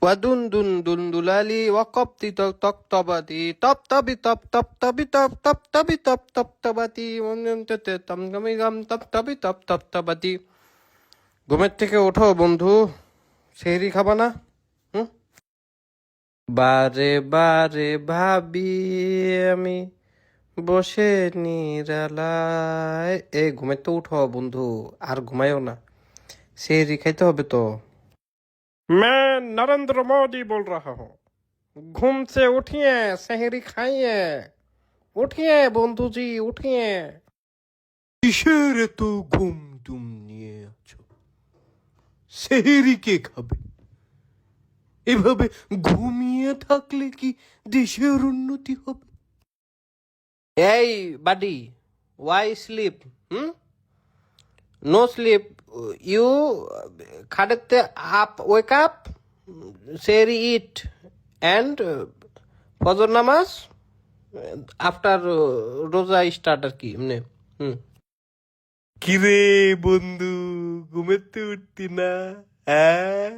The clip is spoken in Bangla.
ওয়াদুন দুন দুন দুলালি ওয়াকপতি তক তক তবাতি তপ তবি তপ তপ তবি তপ তপ তবি তপ তপ তবাতি তম গমি গম তপ তবি তপ তপ তবাতি। ঘুমের থেকে ওঠো বন্ধু, সেহরি খাবা না? হুম, বারে বারে ভাবি আমি বসে নিরালায়। ঘুমের তো উঠো বন্ধু, আর ঘুমায়ও না, সেহরি খাইতে হবে তো। मैं नरेंद्र मोदी बोल रहा हूँ। घूम से उठिए, शहरी खाइए। उठिए बंधु जी, उठिए। কিসের এত ঘুম টুম নিয়ে আছো? সেহেরি কে খাবে? এভাবে ঘুমিয়ে থাকলে কি দেশের উন্নতি হবে? Hey buddy, why sleep? No sleep. You khadete up, wake up, shehri eat, and ফজর নামাজ আফটার রোজা স্টার্ট আর কি এমনি। কিরে বন্ধু, ঘুমেতে উঠতি না? হ্যাঁ,